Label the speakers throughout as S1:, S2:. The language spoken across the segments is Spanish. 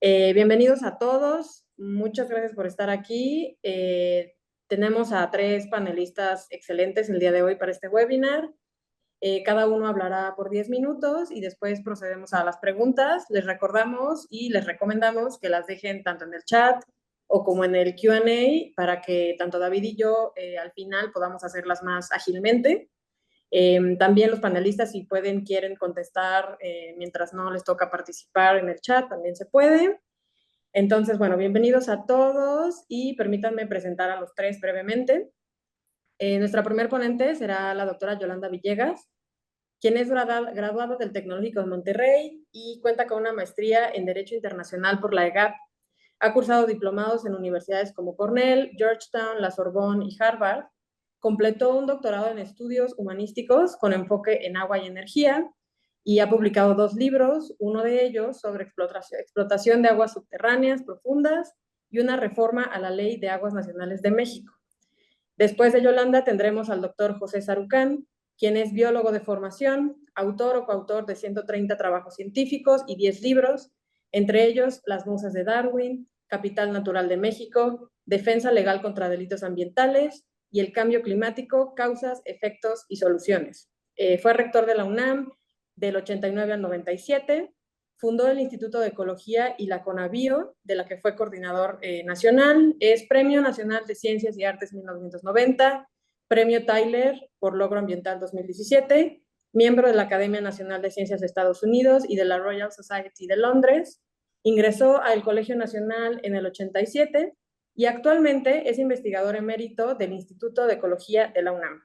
S1: Bienvenidos a todos, muchas gracias por estar aquí. Tenemos a tres panelistas excelentes el día de hoy para este webinar. Cada uno hablará por 10 minutos y después procedemos a las preguntas. Les recordamos y les recomendamos que las dejen tanto en el chat o como en el Q&A para que tanto David y yo al final podamos hacerlas más ágilmente. También los panelistas, si pueden, quieren contestar mientras no les toca participar en el chat, también se puede. Entonces, bueno, bienvenidos a todos y permítanme presentar a los tres brevemente. Nuestra primer ponente será la doctora Yolanda Villegas, quien es graduada del Tecnológico de Monterrey y cuenta con una maestría en Derecho Internacional por la EGAP. Ha cursado diplomados en universidades como Cornell, Georgetown, la Sorbonne y Harvard. Completó un doctorado en estudios humanísticos con enfoque en agua y energía y ha publicado 2 libros, uno de ellos sobre explotación de aguas subterráneas profundas y una reforma a la Ley de Aguas Nacionales de México. Después de Yolanda tendremos al doctor José Sarucán, quien es biólogo de formación, autor o coautor de 130 trabajos científicos y 10 libros, entre ellos Las Musas de Darwin, Capital Natural de México, Defensa Legal contra Delitos Ambientales y El Cambio Climático, Causas, Efectos y Soluciones. Fue rector de la UNAM del 89 al 97, fundó el Instituto de Ecología y la CONABIO, de la que fue coordinador nacional, es Premio Nacional de Ciencias y Artes 1990, Premio Tyler por Logro Ambiental 2017, miembro de la Academia Nacional de Ciencias de Estados Unidos y de la Royal Society de Londres. Ingresó al Colegio Nacional en el 87 y actualmente es investigador emérito del Instituto de Ecología de la UNAM.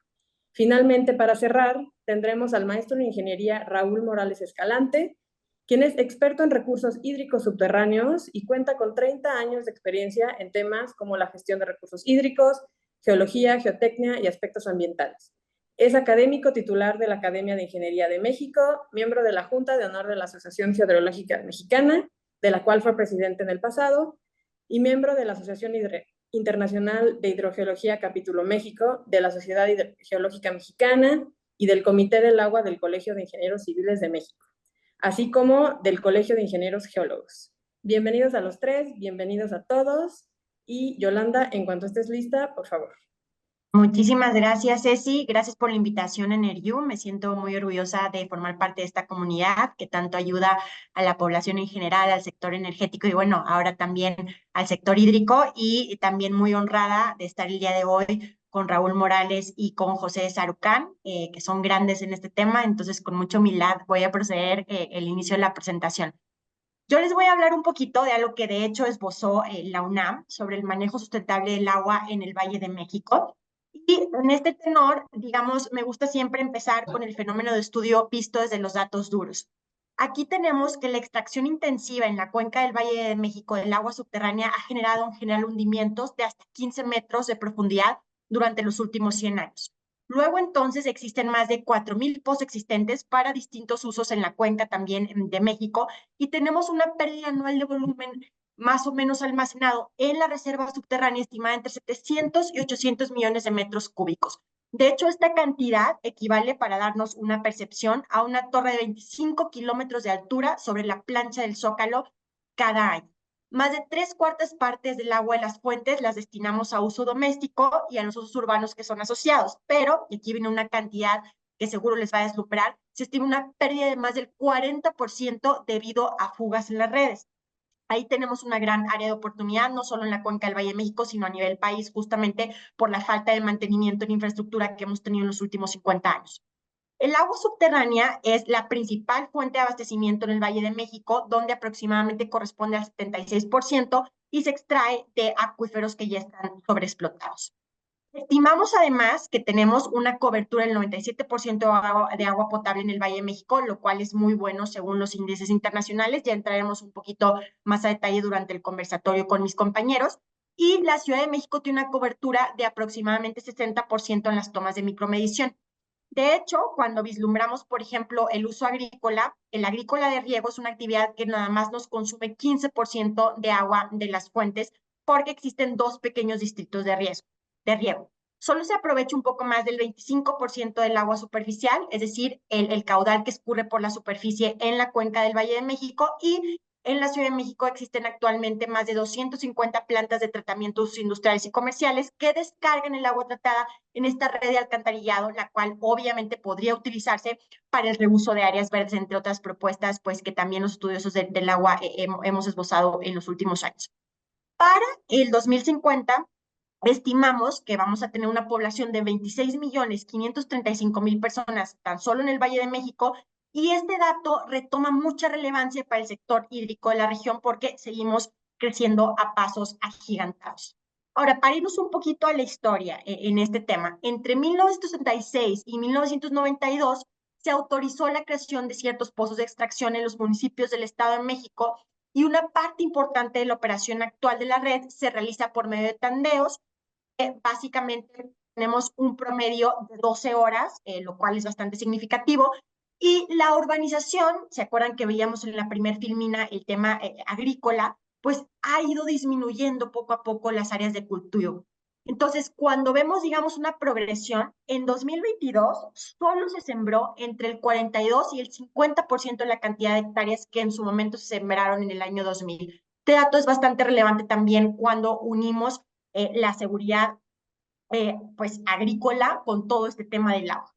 S1: Finalmente, para cerrar, tendremos al maestro en ingeniería Raúl Morales Escalante, quien es experto en recursos hídricos subterráneos y cuenta con 30 años de experiencia en temas como la gestión de recursos hídricos, geología, geotecnia y aspectos ambientales. Es académico titular de la Academia de Ingeniería de México, miembro de la Junta de Honor de la Asociación Geológica Mexicana, de la cual fue presidente en el pasado, y miembro de la Asociación Internacional de Hidrogeología Capítulo México, de la Sociedad Geológica Mexicana y del Comité del Agua del Colegio de Ingenieros Civiles de México, así como del Colegio de Ingenieros Geólogos. Bienvenidos a los tres, bienvenidos a todos. Y Yolanda, en cuanto estés lista, por favor.
S2: Muchísimas gracias, Ceci. Gracias por la invitación en ERIU. Me siento muy orgullosa de formar parte de esta comunidad que tanto ayuda a la población en general, al sector energético y bueno, ahora también al sector hídrico, y también muy honrada de estar el día de hoy con Raúl Morales y con José Sarucán, que son grandes en este tema. Entonces, con mucha humildad voy a proceder el inicio de la presentación. Yo les voy a hablar un poquito de algo que de hecho esbozó la UNAM sobre el manejo sustentable del agua en el Valle de México. Y en este tenor, digamos, me gusta siempre empezar con el fenómeno de estudio visto desde los datos duros. Aquí tenemos que la extracción intensiva en la cuenca del Valle de México del agua subterránea ha generado en general hundimientos de hasta 15 metros de profundidad durante los últimos 100 años. Luego entonces existen más de 4.000 pozos existentes para distintos usos en la cuenca también de México, y tenemos una pérdida anual de volumen más o menos almacenado en la reserva subterránea estimada entre 700 y 800 millones de metros cúbicos. De hecho, esta cantidad equivale, para darnos una percepción, a una torre de 25 kilómetros de altura sobre la plancha del Zócalo cada año. Más de 3/4 partes del agua de las fuentes las destinamos a uso doméstico y a los usos urbanos que son asociados, pero, y aquí viene una cantidad que seguro les va a deslumbrar, se estima una pérdida de más del 40% debido a fugas en las redes. Ahí tenemos una gran área de oportunidad, no solo en la cuenca del Valle de México, sino a nivel país, justamente por la falta de mantenimiento en infraestructura que hemos tenido en los últimos 50 años. El agua subterránea es la principal fuente de abastecimiento en el Valle de México, donde aproximadamente corresponde al 76% y se extrae de acuíferos que ya están sobreexplotados. Estimamos además que tenemos una cobertura del 97% de agua potable en el Valle de México, lo cual es muy bueno según los índices internacionales. Ya entraremos un poquito más a detalle durante el conversatorio con mis compañeros. Y la Ciudad de México tiene una cobertura de aproximadamente 60% en las tomas de micromedición. De hecho, cuando vislumbramos, por ejemplo, el uso agrícola, el agrícola de riego es una actividad que nada más nos consume 15% de agua de las fuentes, porque existen 2 pequeños distritos de riego. Solo se aprovecha un poco más del 25% del agua superficial, es decir, el caudal que escurre por la superficie en la cuenca del Valle de México, y En la Ciudad de México existen actualmente más de 250 plantas de tratamientos industriales y comerciales que descargan el agua tratada en esta red de alcantarillado, la cual obviamente podría utilizarse para el reuso de áreas verdes, entre otras propuestas, pues que también los estudiosos del agua hemos esbozado en los últimos años. Para el 2050, estimamos que vamos a tener una población de 26.535.000 personas tan solo en el Valle de México, y este dato retoma mucha relevancia para el sector hídrico de la región porque seguimos creciendo a pasos agigantados. Ahora, para irnos un poquito a la historia en este tema, entre 1966 y 1992 se autorizó la creación de ciertos pozos de extracción en los municipios del Estado de México, y una parte importante de la operación actual de la red se realiza por medio de tandeos. Básicamente tenemos un promedio de 12 horas, lo cual es bastante significativo. Y la urbanización, ¿se acuerdan que veíamos en la primer filmina el tema agrícola? Pues ha ido disminuyendo poco a poco las áreas de cultivo. Entonces, cuando vemos, digamos, una progresión, en 2022 solo se sembró entre el 42 y el 50% de la cantidad de hectáreas que en su momento se sembraron en el año 2000. Este dato es bastante relevante también cuando unimos la seguridad pues agrícola con todo este tema del agua.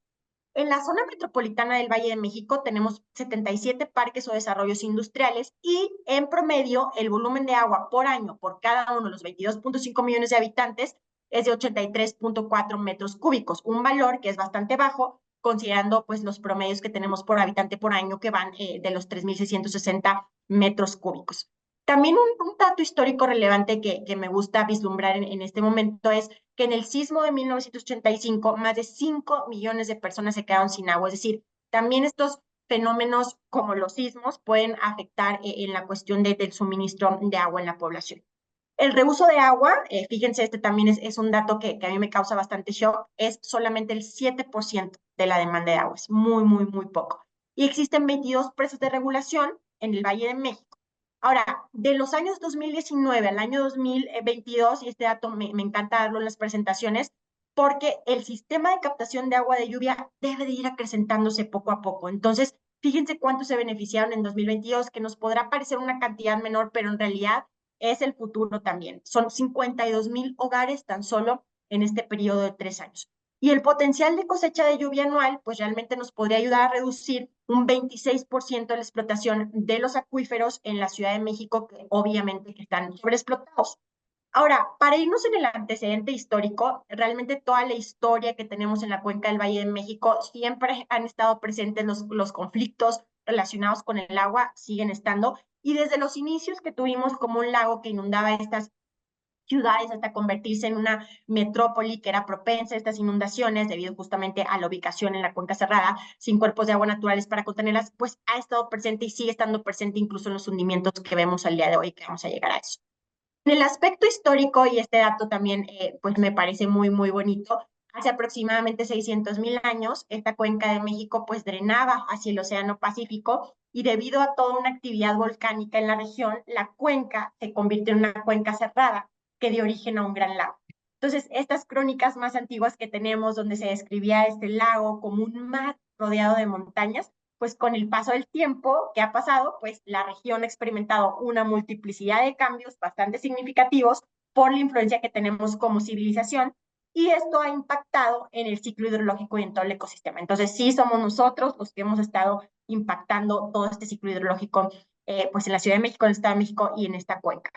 S2: En la zona metropolitana del Valle de México tenemos 77 parques o desarrollos industriales, y en promedio el volumen de agua por año por cada uno de los 22.5 millones de habitantes es de 83.4 metros cúbicos, un valor que es bastante bajo considerando pues los promedios que tenemos por habitante por año, que van de los 3.660 metros cúbicos. También un dato histórico relevante que me gusta vislumbrar en este momento es que en el sismo de 1985 más de 5 millones de personas se quedaron sin agua. Es decir, también estos fenómenos como los sismos pueden afectar en la cuestión del suministro de agua en la población. El reuso de agua, fíjense, este también es un dato que a mí me causa bastante shock, es solamente el 7% de la demanda de agua, es muy, muy, muy poco. Y existen 22 presas de regulación en el Valle de México. Ahora, de los años 2019 al año 2022, y este dato me encanta darlo en las presentaciones, porque el sistema de captación de agua de lluvia debe de ir acrecentándose poco a poco. Entonces, fíjense cuánto se beneficiaron en 2022, que nos podrá parecer una cantidad menor, pero en realidad es el futuro también. Son 52.000 hogares tan solo en este periodo de 3 años. Y el potencial de cosecha de lluvia anual, pues realmente nos podría ayudar a reducir un 26% de la explotación de los acuíferos en la Ciudad de México, que obviamente están sobreexplotados. Ahora, para irnos en el antecedente histórico, realmente toda la historia que tenemos en la cuenca del Valle de México siempre han estado presentes los conflictos relacionados con el agua, siguen estando, y desde los inicios que tuvimos como un lago que inundaba estas ciudades hasta convertirse en una metrópoli que era propensa a estas inundaciones debido justamente a la ubicación en la cuenca cerrada, sin cuerpos de agua naturales para contenerlas, pues ha estado presente y sigue estando presente incluso en los hundimientos que vemos al día de hoy, que vamos a llegar a eso. En el aspecto histórico, y este dato también pues me parece muy, muy bonito, hace aproximadamente 600.000 años, esta cuenca de México pues drenaba hacia el Océano Pacífico, y debido a toda una actividad volcánica en la región, la cuenca se convirtió en una cuenca cerrada que dio origen a un gran lago. Entonces, estas crónicas más antiguas que tenemos, donde se describía este lago como un mar rodeado de montañas, pues con el paso del tiempo que ha pasado, pues la región ha experimentado una multiplicidad de cambios bastante significativos por la influencia que tenemos como civilización, y esto ha impactado en el ciclo hidrológico y en todo el ecosistema. Entonces, sí somos nosotros los que hemos estado impactando todo este ciclo hidrológico, pues en la Ciudad de México, en el Estado de México y en esta cuenca.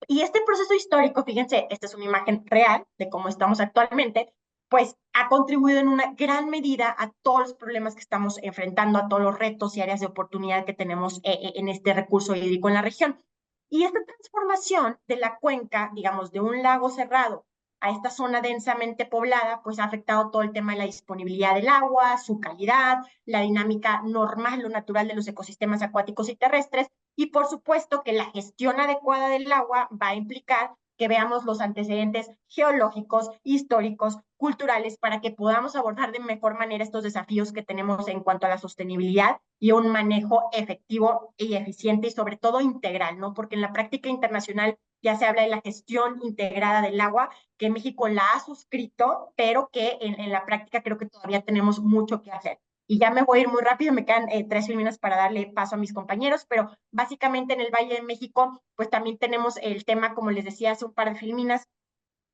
S2: Y este proceso histórico, fíjense, esta es una imagen real de cómo estamos actualmente, pues ha contribuido en una gran medida a todos los problemas que estamos enfrentando, a todos los retos y áreas de oportunidad que tenemos en este recurso hídrico en la región. Y esta transformación de la cuenca, digamos, de un lago cerrado a esta zona densamente poblada, pues ha afectado todo el tema de la disponibilidad del agua, su calidad, la dinámica normal o natural de los ecosistemas acuáticos y terrestres, y por supuesto que la gestión adecuada del agua va a implicar que veamos los antecedentes geológicos, históricos, culturales, para que podamos abordar de mejor manera estos desafíos que tenemos en cuanto a la sostenibilidad y un manejo efectivo y eficiente, y sobre todo integral, ¿no? Porque en la práctica internacional ya se habla de la gestión integrada del agua, que México la ha suscrito, pero que en la práctica creo que todavía tenemos mucho que hacer. Y ya me voy a ir muy rápido, me quedan 3 minutos para darle paso a mis compañeros, pero básicamente en el Valle de México, pues también tenemos el tema, como les decía hace un par de filminas,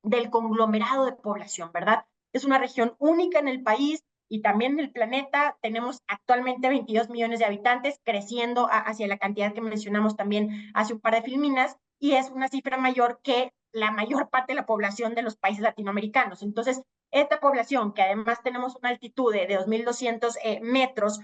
S2: del conglomerado de población, ¿verdad? Es una región única en el país y también en el planeta. Tenemos actualmente 22 millones de habitantes, creciendo hacia la cantidad que mencionamos también hace un par de filminas, y es una cifra mayor que la mayor parte de la población de los países latinoamericanos. Entonces, esta población, que además tenemos una altitud de 2.200 metros,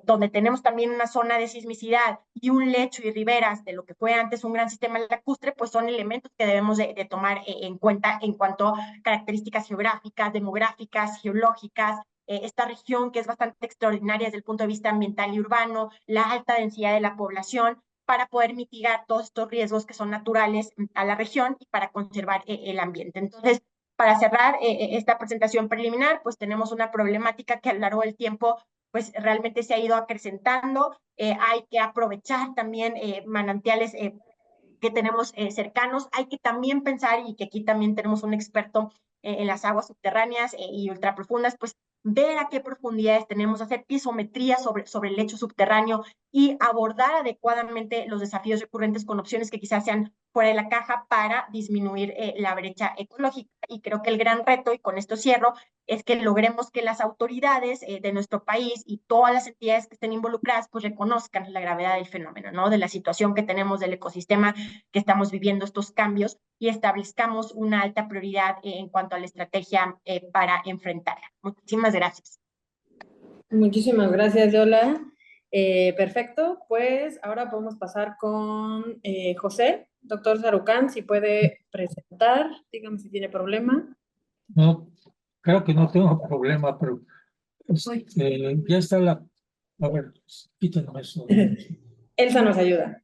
S2: donde tenemos también una zona de sismicidad y un lecho y riberas de lo que fue antes un gran sistema lacustre, pues son elementos que debemos de tomar en cuenta en cuanto a características geográficas, demográficas, geológicas, esta región que es bastante extraordinaria desde el punto de vista ambiental y urbano, la alta densidad de la población, para poder mitigar todos estos riesgos que son naturales a la región y para conservar el ambiente. Entonces, para cerrar esta presentación preliminar, pues tenemos una problemática que a lo largo del tiempo pues realmente se ha ido acrecentando. Hay que aprovechar también manantiales que tenemos cercanos. Hay que también pensar, y que aquí también tenemos un experto en las aguas subterráneas y ultraprofundas, pues ver a qué profundidades tenemos, hacer pisometría sobre el lecho subterráneo y abordar adecuadamente los desafíos recurrentes con opciones que quizás sean fuera de la caja para disminuir la brecha ecológica. Y creo que el gran reto, y con esto cierro, es que logremos que las autoridades de nuestro país y todas las entidades que estén involucradas pues reconozcan la gravedad del fenómeno, ¿no? De la situación que tenemos del ecosistema que estamos viviendo, estos cambios, y establezcamos una alta prioridad en cuanto a la estrategia para enfrentarla. Muchísimas gracias.
S1: Muchísimas gracias, Yola. Perfecto, pues ahora podemos pasar con José, doctor Sarucán, si puede presentar, dígame si tiene problema.
S3: No, creo que no tengo problema, pero ya está la... A ver, quítenme eso.
S1: Elsa nos ayuda.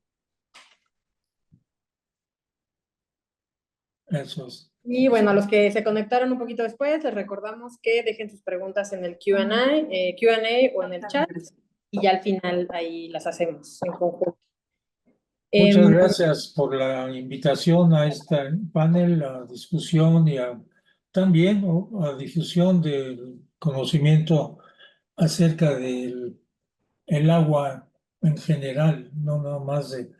S3: Eso es.
S1: Y bueno, a los que se conectaron un poquito después, les recordamos que dejen sus preguntas en el Q&A o en el chat, y ya al final ahí las hacemos en conjunto.
S3: Muchas gracias por la invitación a este panel, a discusión y también a difusión del conocimiento acerca del el agua en general, no nada más de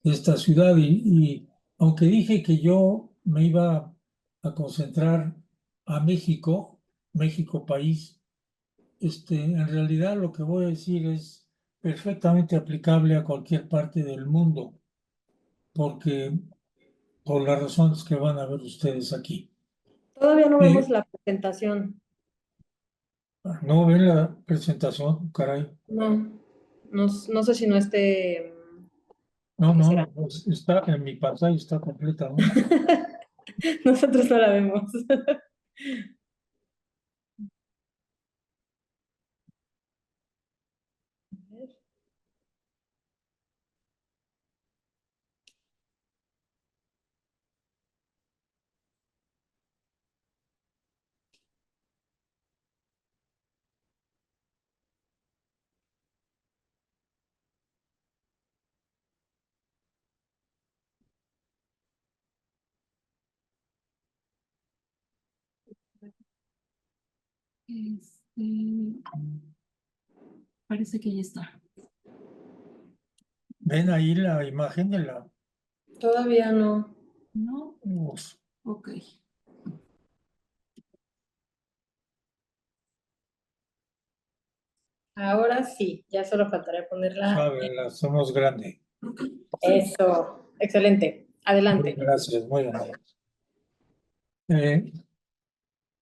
S3: esta ciudad. Y aunque dije que yo me iba a concentrar a México, México país, en realidad lo que voy a decir es perfectamente aplicable a cualquier parte del mundo, porque por las razones que van a ver ustedes aquí.
S1: Todavía no vemos la presentación.
S3: ¿No ven la presentación? Caray.
S1: No sé si no esté...
S3: No, pues está en mi pantalla, está completamente.
S1: Nosotros no la vemos.
S4: Parece que ya está.
S3: ¿Ven ahí la imagen de la...
S1: Todavía no.
S4: ¿No?
S3: Uf,
S4: Ok.
S1: Ahora sí, ya solo faltaría ponerla.
S3: sabe, la hacemos grande.
S1: Eso, excelente. Adelante.
S3: Gracias, muy bien.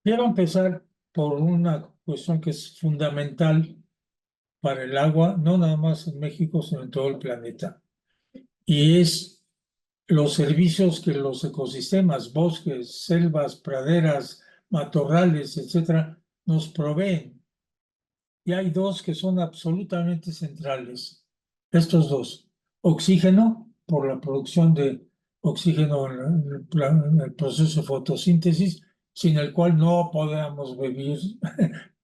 S3: Quiero empezar por una cuestión que es fundamental para el agua, no nada más en México, sino en todo el planeta. Y es los servicios que los ecosistemas, bosques, selvas, praderas, matorrales, etcétera, nos proveen. Y hay dos que son absolutamente centrales. Estos dos: oxígeno, por la producción de oxígeno en el proceso de fotosíntesis, sin el cual no podemos vivir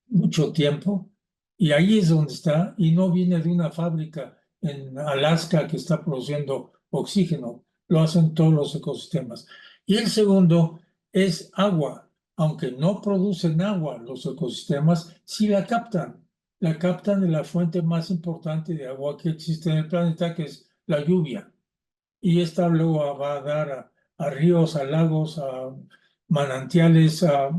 S3: mucho tiempo. Y ahí es donde está, y no viene de una fábrica en Alaska que está produciendo oxígeno, lo hacen todos los ecosistemas. Y el segundo es agua. Aunque no producen agua, los ecosistemas sí la captan. la captan de la fuente más importante de agua que existe en el planeta, que es la lluvia. Y esta luego va a dar a ríos, a lagos, a manantiales, a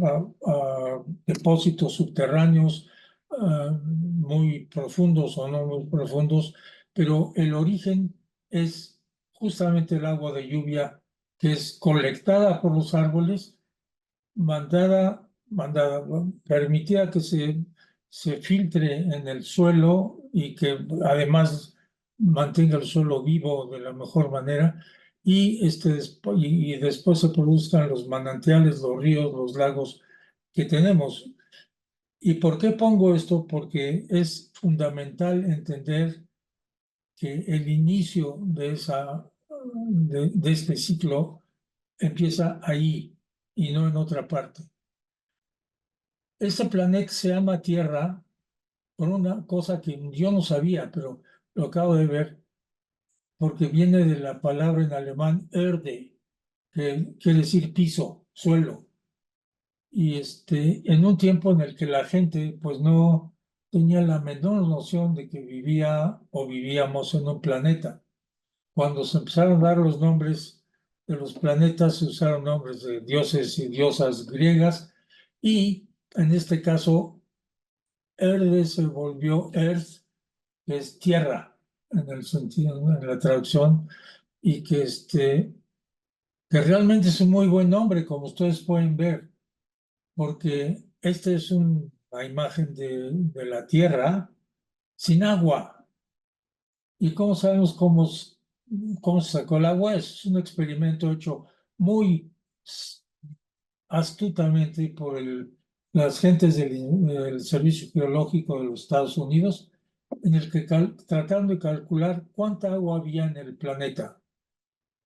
S3: depósitos subterráneos muy profundos o no muy profundos, pero el origen es justamente el agua de lluvia que es colectada por los árboles, permitida que se filtre en el suelo y que además mantenga el suelo vivo de la mejor manera y después se produzcan los manantiales, los ríos, los lagos que tenemos. ¿Y por qué pongo esto? Porque es fundamental entender que el inicio de este ciclo empieza ahí y no en otra parte. Este planeta se llama Tierra por una cosa que yo no sabía, pero lo acabo de ver, porque viene de la palabra en alemán Erde, que quiere decir piso, suelo. Y en un tiempo en el que la gente pues no tenía la menor noción de que vivía o vivíamos en un planeta. Cuando se empezaron a dar los nombres de los planetas, se usaron nombres de dioses y diosas griegas, y en este caso, Erde se volvió Earth, que es tierra, en el sentido, en la traducción, y que realmente es un muy buen nombre, como ustedes pueden ver, porque es una imagen de la tierra sin agua. ¿Y cómo sabemos cómo se sacó el agua? Es un experimento hecho muy astutamente por las gentes del Servicio Geológico de los Estados Unidos, en el que trataron de calcular cuánta agua había en el planeta.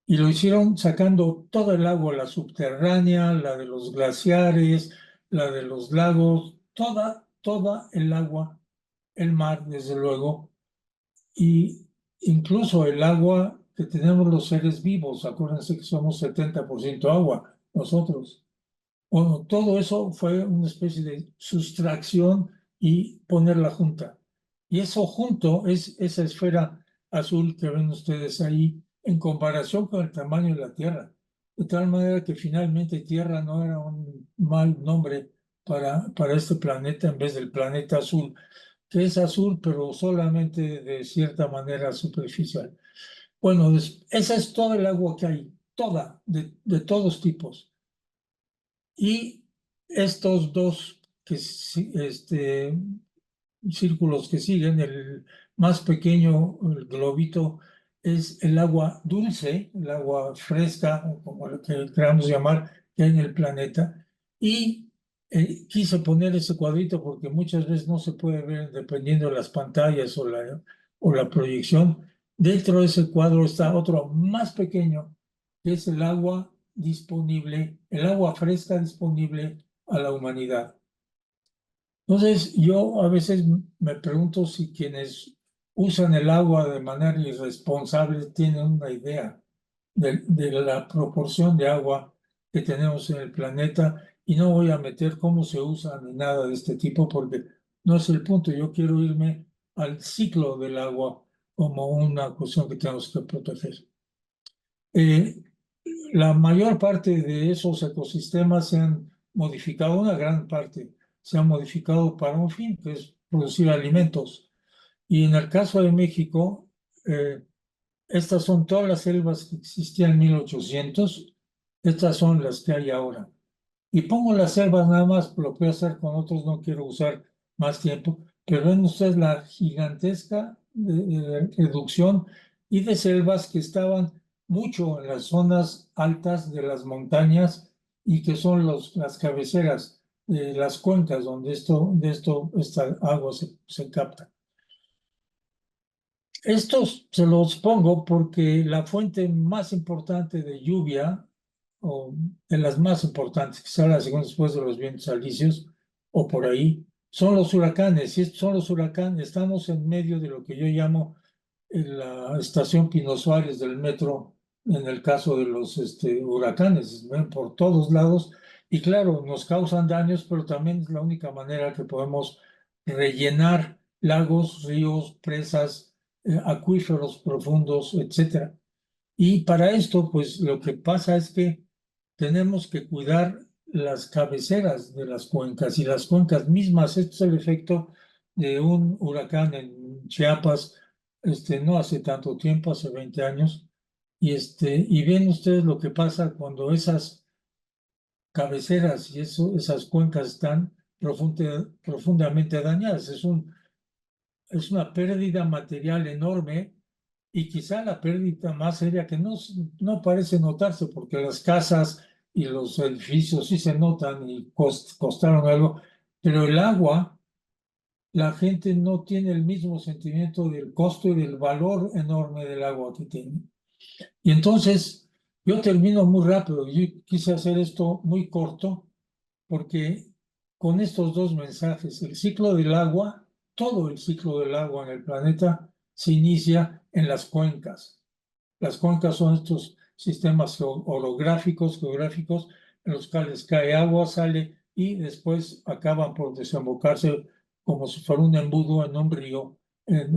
S3: Y lo hicieron sacando toda el agua, la subterránea, la de los glaciares, la de los lagos, toda el agua, el mar, desde luego, y incluso el agua que tenemos los seres vivos. Acuérdense que somos 70% agua, nosotros. Bueno, todo eso fue una especie de sustracción y ponerla junta. Y eso junto es esa esfera azul que ven ustedes ahí en comparación con el tamaño de la Tierra. De tal manera que finalmente Tierra no era un mal nombre para este planeta en vez del planeta azul, que es azul pero solamente de cierta manera superficial. Bueno, esa es toda el agua que hay, toda, de todos tipos. Y estos dos círculos que siguen, el más pequeño, el globito, es el agua dulce, el agua fresca, o como lo que queramos llamar, que hay en el planeta. Y quise poner ese cuadrito porque muchas veces no se puede ver dependiendo de las pantallas o la proyección. Dentro de ese cuadro está otro más pequeño, que es el agua disponible, el agua fresca disponible a la humanidad. Entonces, yo a veces me pregunto si quienes usan el agua de manera irresponsable tienen una idea de la proporción de agua que tenemos en el planeta, y no voy a meter cómo se usa ni nada de este tipo porque no es el punto. Yo quiero irme al ciclo del agua como una cuestión que tenemos que proteger. La mayor parte de esos ecosistemas se han modificado, una gran parte se han modificado para un fin, que es producir alimentos. Y en el caso de México, estas son todas las selvas que existían en 1800, estas son las que hay ahora. Y pongo las selvas nada más, lo voy a hacer con otros, no quiero usar más tiempo, pero ven ustedes la gigantesca reducción y de selvas que estaban mucho en las zonas altas de las montañas y que son las cabeceras de las cuencas donde esta agua se capta. Estos se los pongo porque la fuente más importante de lluvia, o de las más importantes, quizá la segunda después de los vientos alisios, o por ahí, son los huracanes. Y estos son los huracanes. Estamos en medio de lo que yo llamo la estación Pino Suárez del metro, en el caso de los huracanes. Ven por todos lados y claro, nos causan daños, pero también es la única manera que podemos rellenar lagos, ríos, presas, acuíferos profundos, etcétera. Y para esto, pues lo que pasa es que tenemos que cuidar las cabeceras de las cuencas y las cuencas mismas. Esto es el efecto de un huracán en Chiapas, no hace tanto tiempo, hace 20 años. Y ven ustedes lo que pasa cuando esas cabeceras y esas cuencas están profundamente dañadas. Es una pérdida material enorme y quizá la pérdida más seria que no parece notarse porque las casas y los edificios sí se notan y costaron algo, pero el agua, la gente no tiene el mismo sentimiento del costo y del valor enorme del agua que tiene. Y entonces yo termino muy rápido. Yo quise hacer esto muy corto porque con estos dos mensajes, el ciclo del agua, todo el ciclo del agua en el planeta se inicia en las cuencas. Las cuencas son estos sistemas orográficos, geográficos, en los cuales cae agua, sale y después acaban por desembocarse como si fuera un embudo en un río en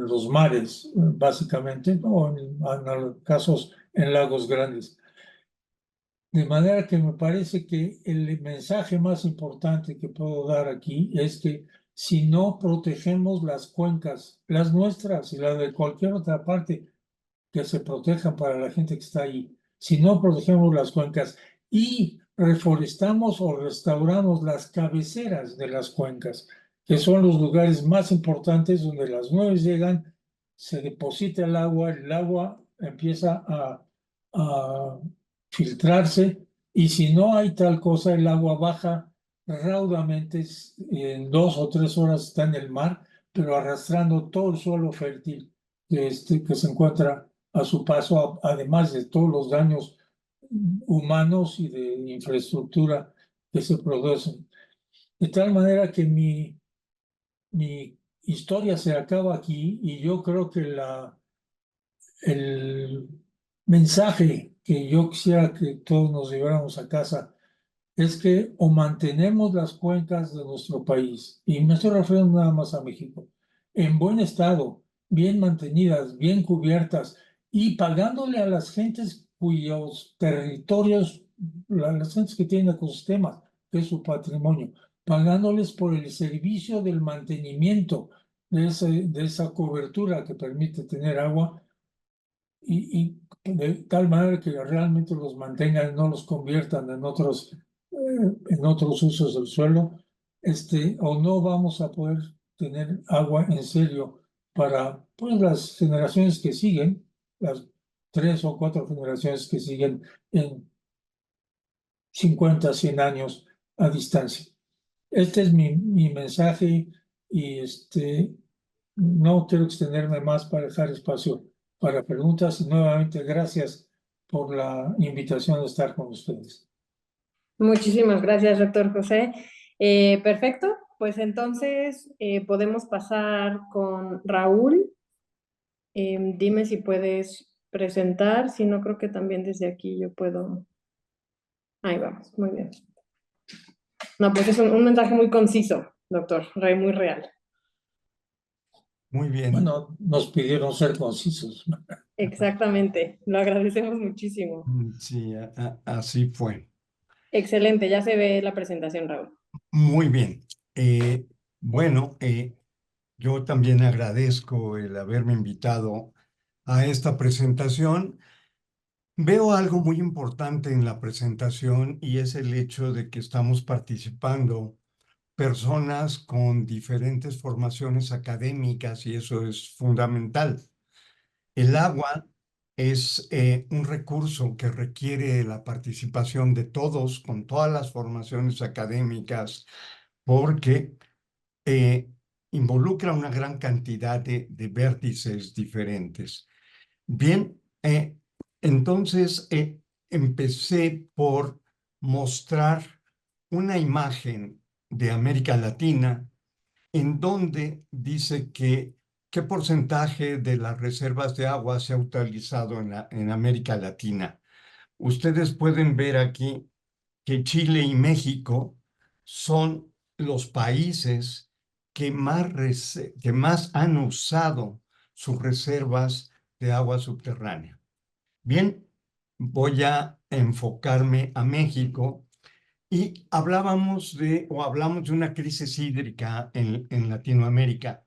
S3: los mares, básicamente, o en casos en lagos grandes. De manera que me parece que el mensaje más importante que puedo dar aquí es que si no protegemos las cuencas, las nuestras y las de cualquier otra parte, que se protejan para la gente que está ahí, si no protegemos las cuencas y reforestamos o restauramos las cabeceras de las cuencas, que son los lugares más importantes donde las nubes llegan, se deposita el agua empieza a filtrarse y si no hay tal cosa, el agua baja raudamente, en 2 o 3 horas está en el mar, pero arrastrando todo el suelo fértil que se encuentra a su paso, además de todos los daños humanos y de infraestructura que se producen. De tal manera que mi historia se acaba aquí y yo creo que el mensaje que yo quisiera que todos nos lleváramos a casa es que o mantenemos las cuencas de nuestro país, y me estoy refiriendo nada más a México, en buen estado, bien mantenidas, bien cubiertas, y pagándole a las gentes cuyos territorios, las gentes que tienen ecosistemas, que es su patrimonio, pagándoles por el servicio del mantenimiento de esa cobertura que permite tener agua, y de tal manera que realmente los mantengan, no los conviertan en otros usos del suelo, o no vamos a poder tener agua en serio para pues, las generaciones que siguen, las 3 o 4 generaciones que siguen en 50, 100 años a distancia. Este es mi mensaje y no quiero extenderme más para dejar espacio para preguntas. Y nuevamente, gracias por la invitación de estar con ustedes.
S1: Muchísimas gracias, doctor José. Perfecto, pues entonces podemos pasar con Raúl. Dime si puedes presentar, si no creo que también desde aquí yo puedo. Ahí vamos, muy bien. No, pues es un mensaje muy conciso, doctor, muy real.
S5: Muy bien.
S3: Bueno, nos pidieron ser concisos.
S1: Exactamente, lo agradecemos muchísimo.
S5: Sí, así fue.
S1: Excelente, ya se ve la presentación, Raúl.
S5: Muy bien. Bueno, yo también agradezco el haberme invitado a esta presentación. Veo algo muy importante en la presentación y es el hecho de que estamos participando personas con diferentes formaciones académicas y eso es fundamental. El agua es un recurso que requiere la participación de todos, con todas las formaciones académicas, porque involucra una gran cantidad de vértices diferentes. Bien, entonces empecé por mostrar una imagen de América Latina en donde dice que qué porcentaje de las reservas de agua se ha utilizado en América Latina. Ustedes pueden ver aquí que Chile y México son los países que más han usado sus reservas de agua subterránea. Bien, voy a enfocarme a México y hablamos de una crisis hídrica en Latinoamérica.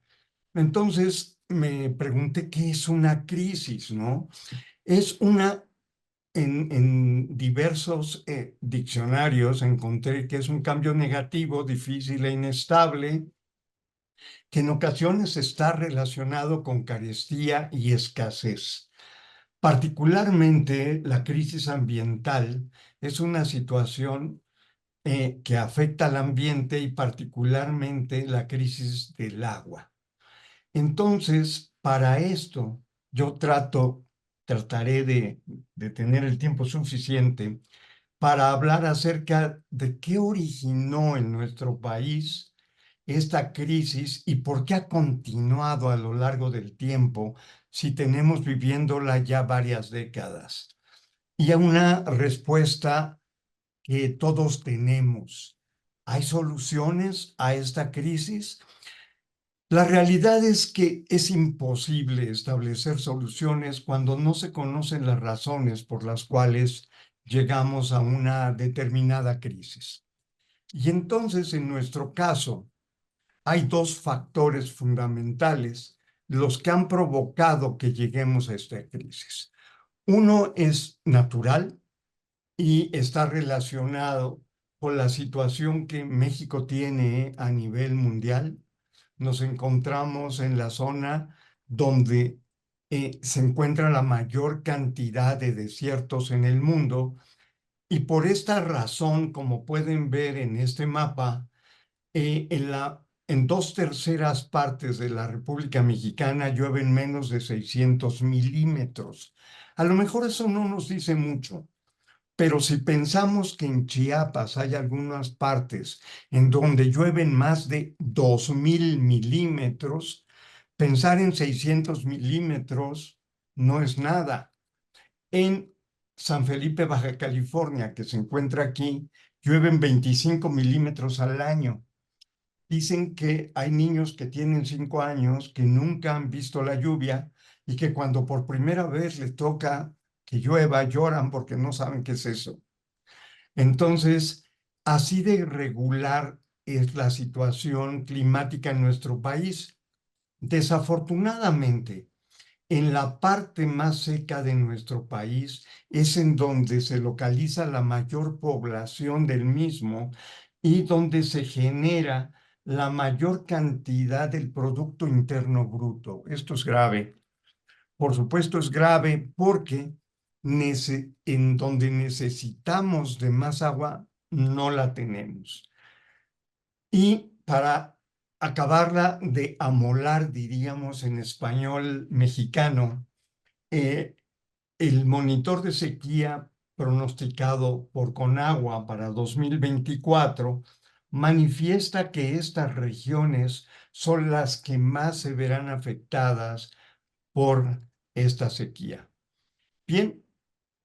S5: Entonces me pregunté qué es una crisis, ¿no? Es en diversos diccionarios encontré que es un cambio negativo, difícil e inestable, que en ocasiones está relacionado con carestía y escasez. Particularmente la crisis ambiental es una situación que afecta al ambiente y particularmente la crisis del agua. Entonces, para esto, yo trataré de tener el tiempo suficiente para hablar acerca de qué originó en nuestro país esta crisis y por qué ha continuado a lo largo del tiempo si tenemos viviéndola ya varias décadas. Y a una respuesta que todos tenemos. ¿Hay soluciones a esta crisis? La realidad es que es imposible establecer soluciones cuando no se conocen las razones por las cuales llegamos a una determinada crisis. Y entonces, en nuestro caso, hay dos factores fundamentales los que han provocado que lleguemos a esta crisis. Uno es natural y está relacionado con la situación que México tiene a nivel mundial. Nos encontramos en la zona donde se encuentra la mayor cantidad de desiertos en el mundo y por esta razón, como pueden ver en este mapa, en 2/3 partes de la República Mexicana llueven menos de 600 milímetros. A lo mejor eso no nos dice mucho, pero si pensamos que en Chiapas hay algunas partes en donde llueven más de 2,000 milímetros, pensar en 600 milímetros no es nada. En San Felipe, Baja California, que se encuentra aquí, llueven 25 milímetros al año. Dicen que hay niños que tienen 5 años que nunca han visto la lluvia y que cuando por primera vez les toca que llueva, lloran porque no saben qué es eso. Entonces, así de irregular es la situación climática en nuestro país. Desafortunadamente, en la parte más seca de nuestro país es en donde se localiza la mayor población del mismo y donde se genera la mayor cantidad del Producto Interno Bruto. Esto es grave. Por supuesto es grave porque en donde necesitamos de más agua, no la tenemos. Y para acabarla de amolar, diríamos en español mexicano, el monitor de sequía pronosticado por Conagua para 2024 manifiesta que estas regiones son las que más se verán afectadas por esta sequía. Bien,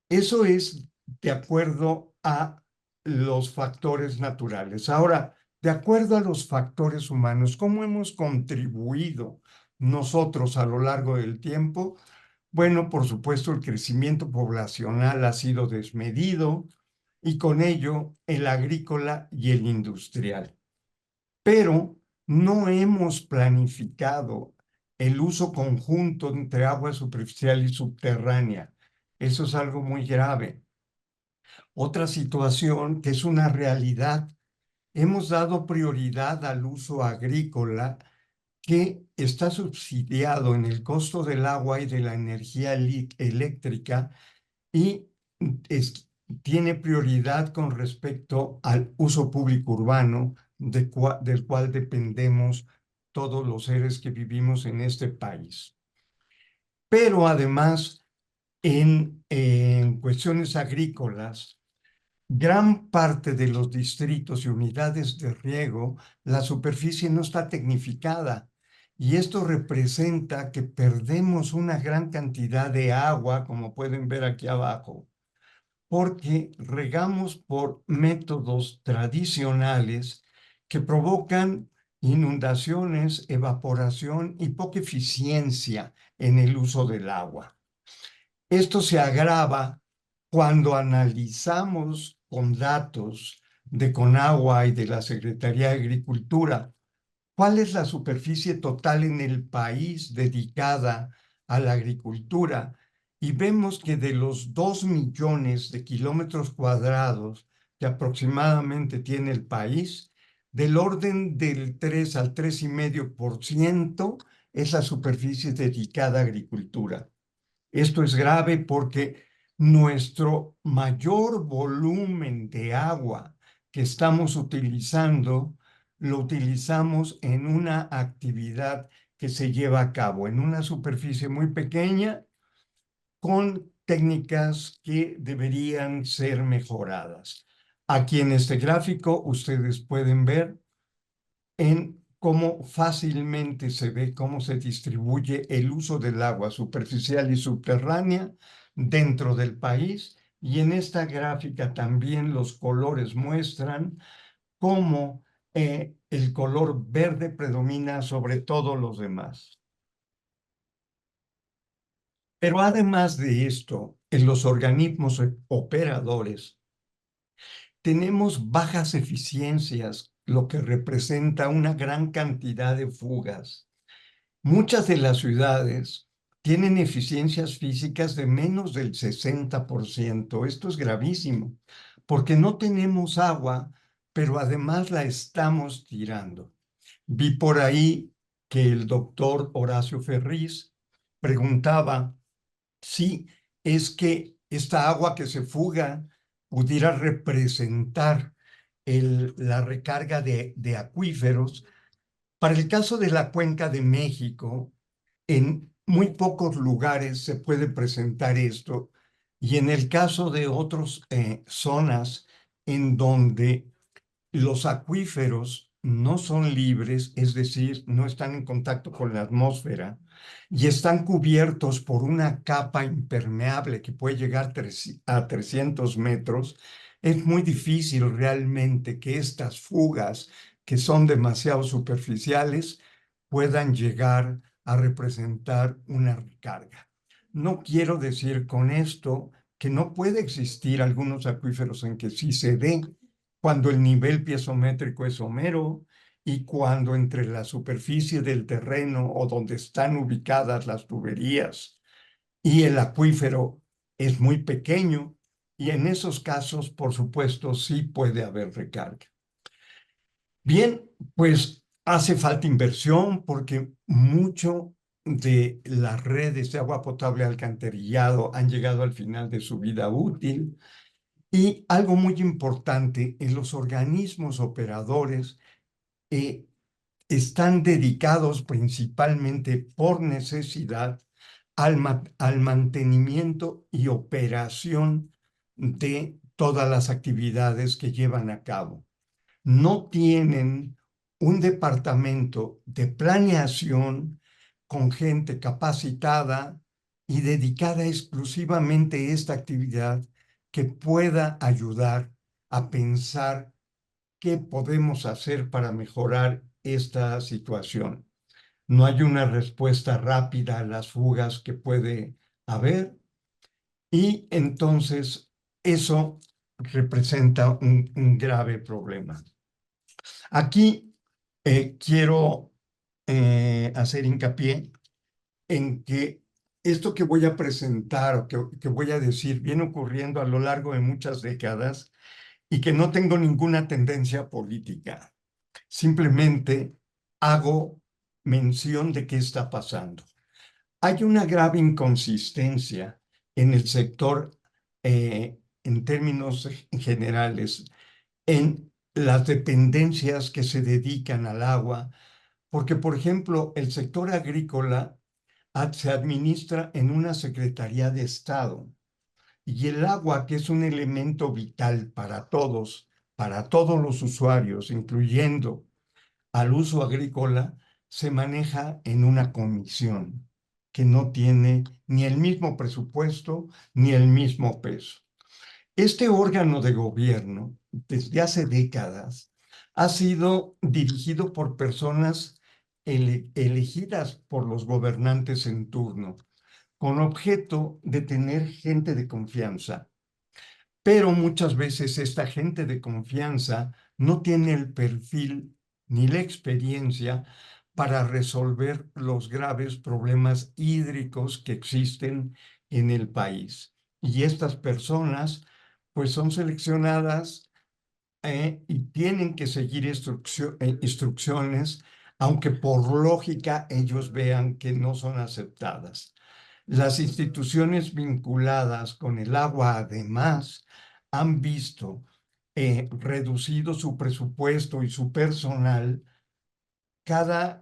S5: eso es de acuerdo a los factores naturales. Ahora, de acuerdo a los factores humanos, ¿cómo hemos contribuido nosotros a lo largo del tiempo? Bueno, por supuesto, el crecimiento poblacional ha sido desmedido y con ello el agrícola y el industrial. Pero no hemos planificado el uso conjunto entre agua superficial y subterránea. Eso es algo muy grave. Otra situación que es una realidad, hemos dado prioridad al uso agrícola que está subsidiado en el costo del agua y de la energía eléctrica y tiene prioridad con respecto al uso público urbano del cual dependemos todos los seres que vivimos en este país. Pero además, en cuestiones agrícolas, gran parte de los distritos y unidades de riego, la superficie no está tecnificada y esto representa que perdemos una gran cantidad de agua, como pueden ver aquí abajo, porque regamos por métodos tradicionales que provocan inundaciones, evaporación y poca eficiencia en el uso del agua. Esto se agrava cuando analizamos con datos de Conagua y de la Secretaría de Agricultura cuál es la superficie total en el país dedicada a la agricultura, y vemos que de los 2 millones de kilómetros cuadrados que aproximadamente tiene el país, del orden del 3 al 3,5% es la superficie dedicada a agricultura. Esto es grave porque nuestro mayor volumen de agua que estamos utilizando, lo utilizamos en una actividad que se lleva a cabo en una superficie muy pequeña con técnicas que deberían ser mejoradas. Aquí en este gráfico ustedes pueden ver en cómo fácilmente se ve cómo se distribuye el uso del agua superficial y subterránea dentro del país. Y en esta gráfica también los colores muestran cómo el color verde predomina sobre todos los demás. Pero además de esto, en los organismos operadores tenemos bajas eficiencias, lo que representa una gran cantidad de fugas. Muchas de las ciudades tienen eficiencias físicas de menos del 60%. Esto es gravísimo, porque no tenemos agua, pero además la estamos tirando. Vi por ahí que el doctor Horacio Ferriz preguntaba si es que esta agua que se fuga pudiera representar la recarga de acuíferos. Para el caso de la Cuenca de México, en muy pocos lugares se puede presentar esto, y en el caso de otras zonas en donde los acuíferos no son libres, es decir, no están en contacto con la atmósfera y están cubiertos por una capa impermeable que puede llegar a 300 metros, es muy difícil realmente que estas fugas, que son demasiado superficiales, puedan llegar a representar una recarga. No quiero decir con esto que no puede existir algunos acuíferos en que sí se dé, cuando el nivel piezométrico es Homero y cuando entre la superficie del terreno o donde están ubicadas las tuberías y el acuífero es muy pequeño, y en esos casos, por supuesto, sí puede haber recarga. Bien, pues hace falta inversión porque mucho de las redes de agua potable alcantarillado han llegado al final de su vida útil. Y algo muy importante, en los organismos operadores están dedicados principalmente por necesidad al mantenimiento y operación de todas las actividades que llevan a cabo. No tienen un departamento de planeación con gente capacitada y dedicada exclusivamente a esta actividad que pueda ayudar a pensar qué podemos hacer para mejorar esta situación. No hay una respuesta rápida a las fugas que puede haber, y entonces eso representa un grave problema. Aquí quiero hacer hincapié en que esto que voy a presentar o que voy a decir viene ocurriendo a lo largo de muchas décadas y que no tengo ninguna tendencia política. Simplemente hago mención de qué está pasando. Hay una grave inconsistencia en el sector, en términos generales, en las dependencias que se dedican al agua, porque, por ejemplo, el sector agrícola se administra en una Secretaría de Estado, y el agua, que es un elemento vital para todos los usuarios, incluyendo al uso agrícola, se maneja en una comisión que no tiene ni el mismo presupuesto ni el mismo peso. Este órgano de gobierno, desde hace décadas, ha sido dirigido por personas elegidas por los gobernantes en turno, con objeto de tener gente de confianza. Pero muchas veces esta gente de confianza no tiene el perfil ni la experiencia para resolver los graves problemas hídricos que existen en el país. Y estas personas, pues, son seleccionadas y tienen que seguir instrucciones, aunque por lógica ellos vean que no son aceptadas. Las instituciones vinculadas con el agua, además, han visto reducido su presupuesto y su personal cada,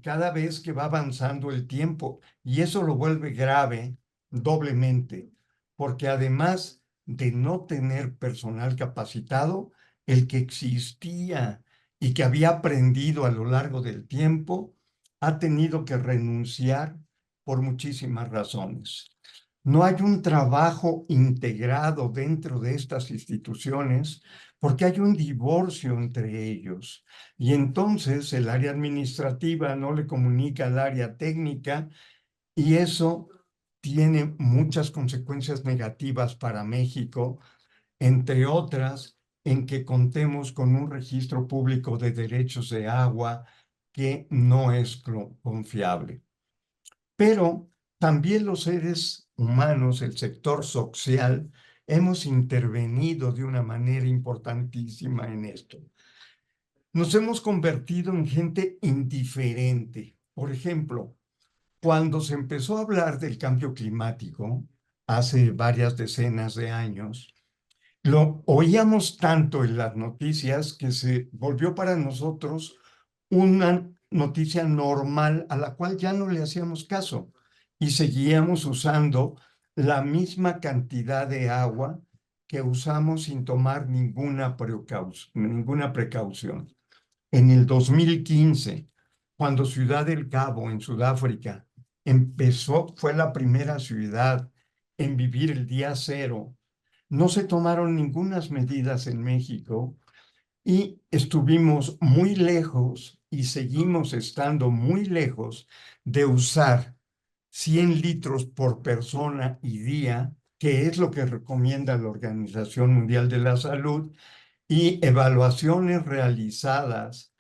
S5: cada vez que va avanzando el tiempo. Y eso lo vuelve grave doblemente, porque además de no tener personal capacitado, el que existía y que había aprendido a lo largo del tiempo, ha tenido que renunciar por muchísimas razones. No hay un trabajo integrado dentro de estas instituciones porque hay un divorcio entre ellos. Y entonces el área administrativa no le comunica al área técnica y eso tiene muchas consecuencias negativas para México, entre otras, en que contemos con un registro público de derechos de agua que no es confiable. Pero también los seres humanos, el sector social, hemos intervenido de una manera importantísima en esto. Nos hemos convertido en gente indiferente. Por ejemplo, cuando se empezó a hablar del cambio climático, hace varias decenas de años, lo oíamos tanto en las noticias que se volvió para nosotros una noticia normal a la cual ya no le hacíamos caso y seguíamos usando la misma cantidad de agua que usamos sin tomar ninguna precaución. En el 2015, cuando Ciudad del Cabo, en Sudáfrica, fue la primera ciudad en vivir el día cero, no se tomaron ninguna medidas en México y estuvimos muy lejos y seguimos estando muy lejos de usar 100 litros por persona y día, que es lo que recomienda la Organización Mundial de la Salud, y evaluaciones realizadas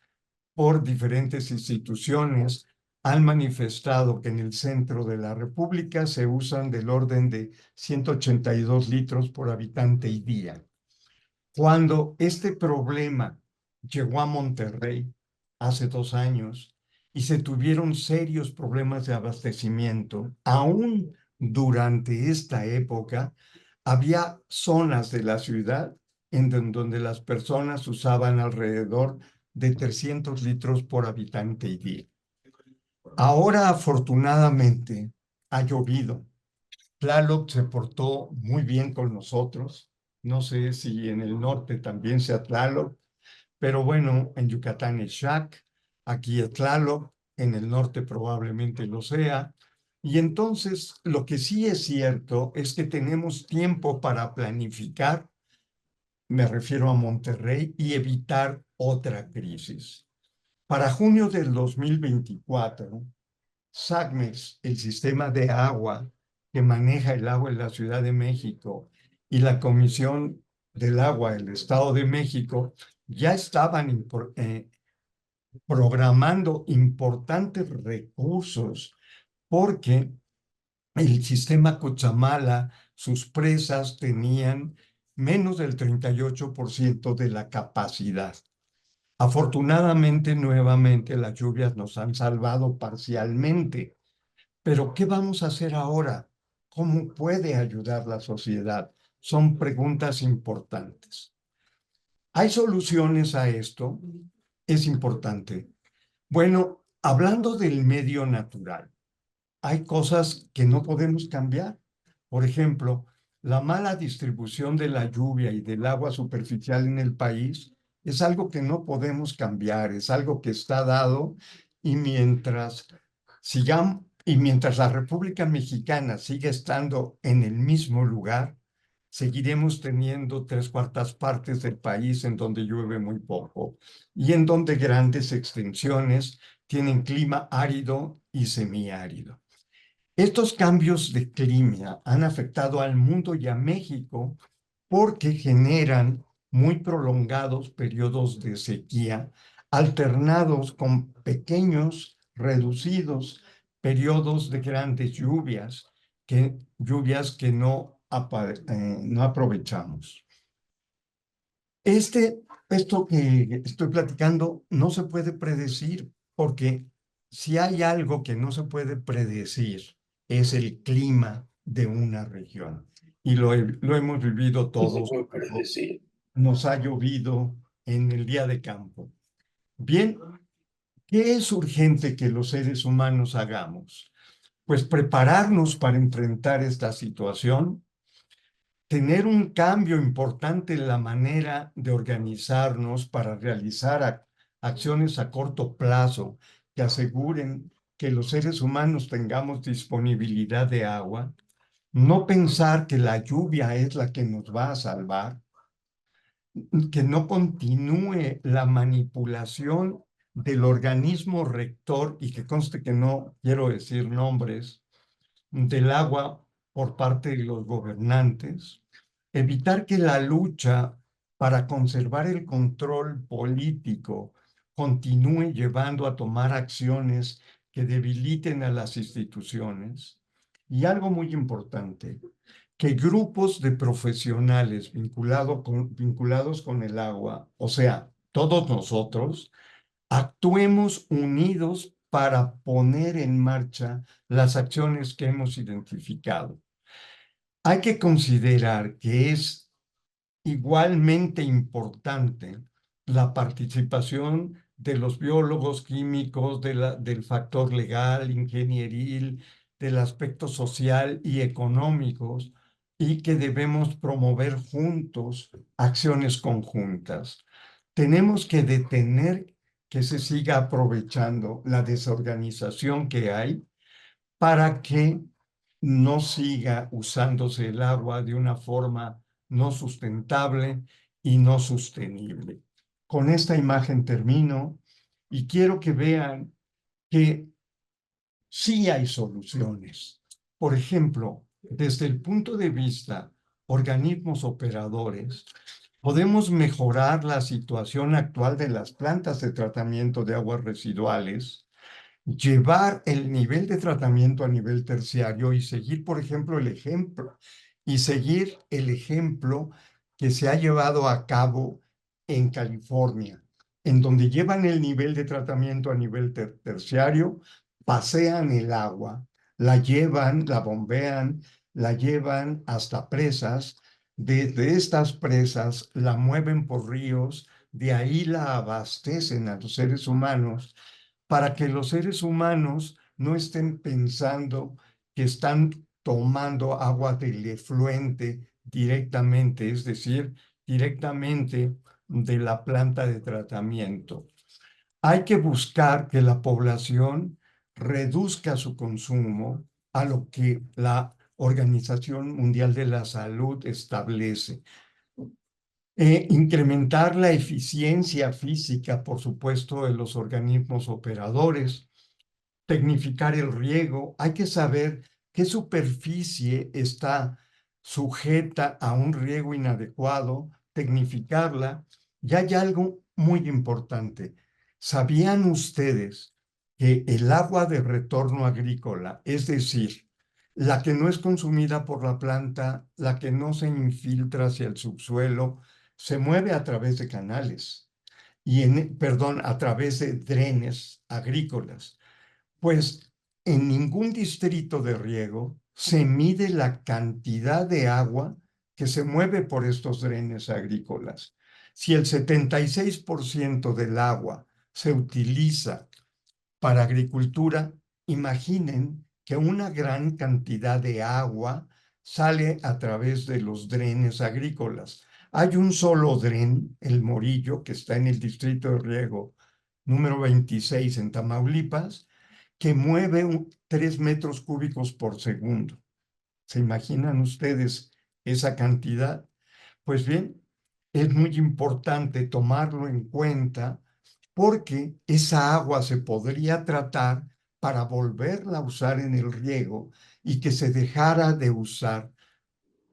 S5: por diferentes instituciones han manifestado que en el centro de la República se usan del orden de 182 litros por habitante y día. Cuando este problema llegó a Monterrey hace 2 años y se tuvieron serios problemas de abastecimiento, aún durante esta época, había zonas de la ciudad en donde las personas usaban alrededor de 300 litros por habitante y día. Ahora, afortunadamente, ha llovido. Tlaloc se portó muy bien con nosotros. No sé si en el norte también sea Tlaloc, pero bueno, en Yucatán es Xac, aquí es Tlaloc, en el norte probablemente lo sea. Y entonces, lo que sí es cierto es que tenemos tiempo para planificar, me refiero a Monterrey, y evitar otra crisis. Para junio del 2024, SACMEX, el sistema de agua que maneja el agua en la Ciudad de México, y la Comisión del Agua del Estado de México, ya estaban programando importantes recursos porque el sistema Cutzamala, sus presas tenían menos del 38% de la capacidad. Afortunadamente, nuevamente, las lluvias nos han salvado parcialmente. Pero ¿qué vamos a hacer ahora? ¿Cómo puede ayudar la sociedad? Son preguntas importantes. ¿Hay soluciones a esto? Es importante. Bueno, hablando del medio natural, hay cosas que no podemos cambiar. Por ejemplo, la mala distribución de la lluvia y del agua superficial en el país es algo que no podemos cambiar, es algo que está dado, y mientras mientras la República Mexicana siga estando en el mismo lugar, seguiremos teniendo 3/4 partes del país en donde llueve muy poco y en donde grandes extensiones tienen clima árido y semiárido. Estos cambios de clima han afectado al mundo y a México porque generan muy prolongados periodos de sequía, alternados con pequeños, reducidos periodos de grandes lluvias que no aprovechamos. Esto que estoy platicando no se puede predecir, porque si hay algo que no se puede predecir, es el clima de una región. Y lo hemos vivido todos. Nos ha llovido en el día de campo. Bien, ¿qué es urgente que los seres humanos hagamos? Pues prepararnos para enfrentar esta situación, tener un cambio importante en la manera de organizarnos para realizar acciones a corto plazo que aseguren que los seres humanos tengamos disponibilidad de agua, no pensar que la lluvia es la que nos va a salvar, que no continúe la manipulación del organismo rector, y que conste que no quiero decir nombres, del agua por parte de los gobernantes, evitar que la lucha para conservar el control político continúe llevando a tomar acciones que debiliten a las instituciones. Y algo muy importante, que grupos de profesionales vinculados con el agua, o sea, todos nosotros, actuemos unidos para poner en marcha las acciones que hemos identificado. Hay que considerar que es igualmente importante la participación de los biólogos químicos, del factor legal, ingenieril, del aspecto social y económicos, y que debemos promover juntos acciones conjuntas. Tenemos que detener que se siga aprovechando la desorganización que hay para que no siga usándose el agua de una forma no sustentable y no sostenible. Con esta imagen termino y quiero que vean que sí hay soluciones. Por ejemplo, desde el punto de vista organismos operadores, podemos mejorar la situación actual de las plantas de tratamiento de aguas residuales, llevar el nivel de tratamiento a nivel terciario y seguir, por ejemplo, seguir el ejemplo que se ha llevado a cabo en California, en donde llevan el nivel de tratamiento a nivel terciario, pasean el agua, la llevan, la bombean, la llevan hasta presas, desde estas presas la mueven por ríos, de ahí la abastecen a los seres humanos, para que los seres humanos no estén pensando que están tomando agua del efluente directamente, es decir, directamente de la planta de tratamiento. Hay que buscar que la población reduzca su consumo a lo que la Organización Mundial de la Salud establece. Incrementar la eficiencia física, por supuesto, de los organismos operadores, tecnificar el riego. Hay que saber qué superficie está sujeta a un riego inadecuado, tecnificarla. Y hay algo muy importante. ¿Sabían ustedes que el agua de retorno agrícola, es decir, la que no es consumida por la planta, la que no se infiltra hacia el subsuelo, se mueve a través de canales a través de drenes agrícolas? Pues en ningún distrito de riego se mide la cantidad de agua que se mueve por estos drenes agrícolas. Si el 76% del agua se utiliza para agricultura, imaginen que una gran cantidad de agua sale a través de los drenes agrícolas. Hay un solo dren, el Morillo, que está en el distrito de riego número 26 en Tamaulipas, que mueve 3 metros cúbicos por segundo. ¿Se imaginan ustedes esa cantidad. Pues bien, es muy importante tomarlo en cuenta porque esa agua se podría tratar para volverla a usar en el riego y que se dejara de usar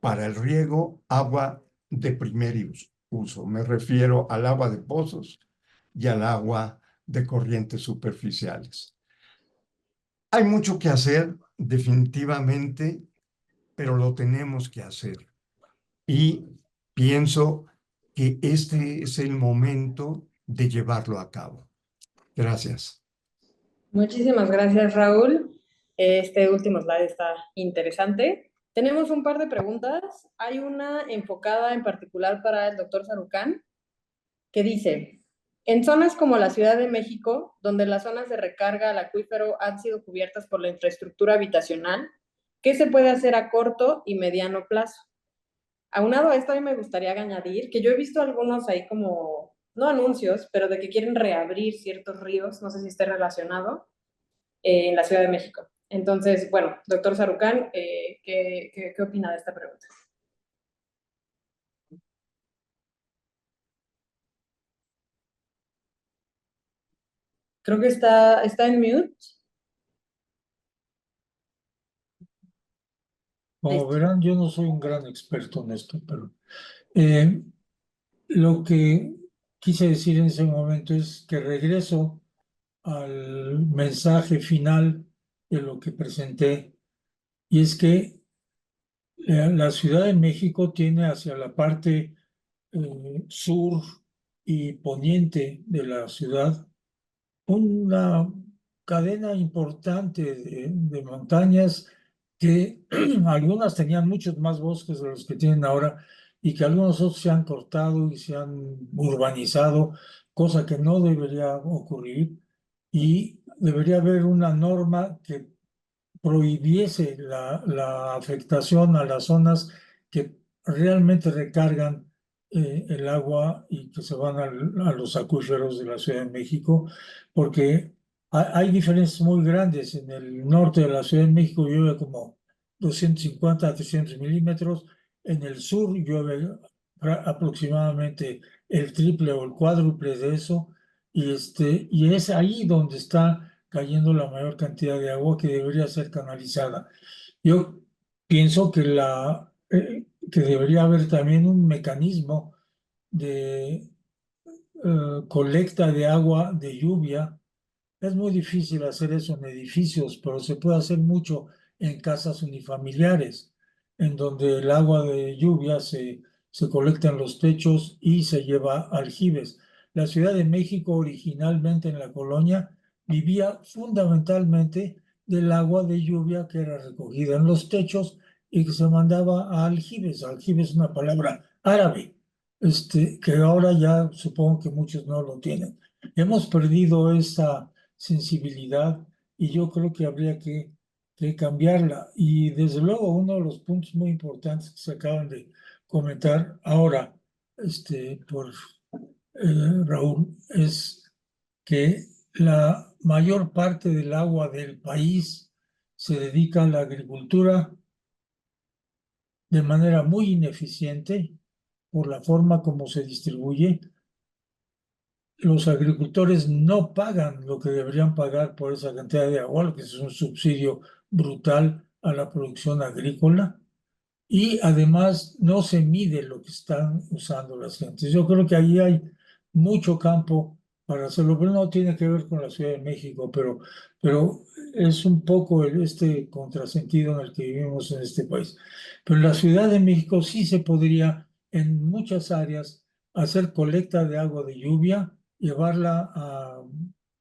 S5: para el riego agua de primer uso. Me refiero al agua de pozos y al agua de corrientes superficiales. Hay mucho que hacer, definitivamente, pero lo tenemos que hacer. Y pienso que este es el momento de llevarlo a cabo. Gracias.
S1: Muchísimas gracias, Raúl. Este último slide está interesante. Tenemos un par de preguntas. Hay una enfocada en particular para el doctor Sarucán, que dice, en zonas como la Ciudad de México, donde las zonas de recarga al acuífero han sido cubiertas por la infraestructura habitacional, ¿qué se puede hacer a corto y mediano plazo? Aunado a esto, a mí me gustaría añadir que yo he visto algunos ahí como, no anuncios, pero de que quieren reabrir ciertos ríos, no sé si esté relacionado, en la Ciudad de México. Entonces, bueno, doctor Sarucán, ¿qué opina de esta pregunta? Creo que está en mute.
S3: Como
S1: Listo.
S3: verán, yo no soy un gran experto en esto, pero lo que quise decir en ese momento es que regreso al mensaje final de lo que presenté, y es que la Ciudad de México tiene hacia la parte sur y poniente de la ciudad una cadena importante de montañas que algunas tenían muchos más bosques de los que tienen ahora y que algunos otros se han cortado y se han urbanizado, cosa que no debería ocurrir, y debería haber una norma que prohibiese la afectación a las zonas que realmente recargan el agua y que se van a los acuíferos de la Ciudad de México, porque hay diferencias muy grandes. En el norte de la Ciudad de México llueve como 250 a 300 milímetros, en el sur llueve aproximadamente el triple o el cuádruple de eso, y es ahí donde está cayendo la mayor cantidad de agua que debería ser canalizada. Yo pienso que debería haber también un mecanismo de colecta de agua de lluvia. Es muy difícil hacer eso en edificios, pero se puede hacer mucho en casas unifamiliares, en donde el agua de lluvia se colecta en los techos y se lleva a aljibes. La Ciudad de México, originalmente en la colonia, vivía fundamentalmente del agua de lluvia que era recogida en los techos y que se mandaba a aljibes. Aljibe es una palabra árabe, que ahora ya supongo que muchos no lo tienen. Hemos perdido esa sensibilidad y yo creo que habría que cambiarla. Y desde luego uno de los puntos muy importantes que se acaban de comentar ahora por Raúl es que la mayor parte del agua del país se dedica a la agricultura de manera muy ineficiente por la forma como se distribuye. Los agricultores no pagan lo que deberían pagar por esa cantidad de agua, lo que es un subsidio brutal a la producción agrícola, y además no se mide lo que están usando las gentes. Yo creo que ahí hay mucho campo para hacerlo, pero no tiene que ver con la Ciudad de México, pero es un poco este contrasentido en el que vivimos en este país. Pero en la Ciudad de México sí se podría, en muchas áreas, hacer colecta de agua de lluvia, llevarla a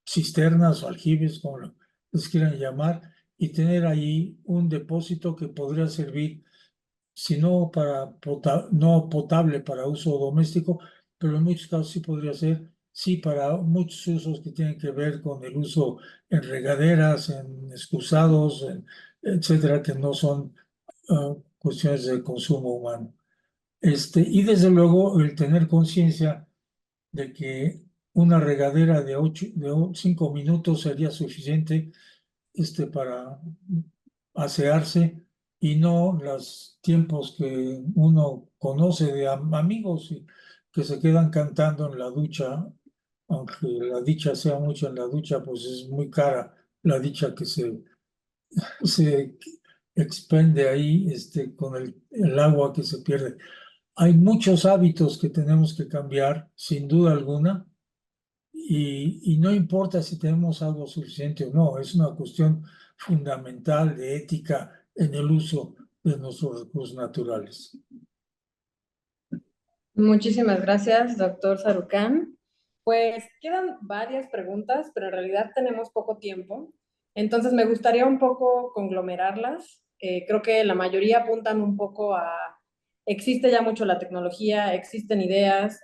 S3: cisternas o aljibes, como les quieran llamar, y tener ahí un depósito que podría servir, si no no potable para uso doméstico, pero en muchos casos sí podría ser, sí, para muchos usos que tienen que ver con el uso en regaderas, en excusados, etcétera, que no son cuestiones de consumo humano. Y desde luego el tener conciencia de que una regadera de 5 minutos sería suficiente para asearse, y no los tiempos que uno conoce de amigos y que se quedan cantando en la ducha, aunque la dicha sea mucho en la ducha, pues es muy cara la dicha que se expende ahí con el agua que se pierde. Hay muchos hábitos que tenemos que cambiar, sin duda alguna, y no importa si tenemos agua suficiente o no, es una cuestión fundamental de ética en el uso de nuestros recursos naturales.
S1: Muchísimas gracias, doctor Sarucán. Pues quedan varias preguntas, pero en realidad tenemos poco tiempo. Entonces me gustaría un poco conglomerarlas. Creo que la mayoría apuntan un poco a, existe ya mucho la tecnología, existen ideas,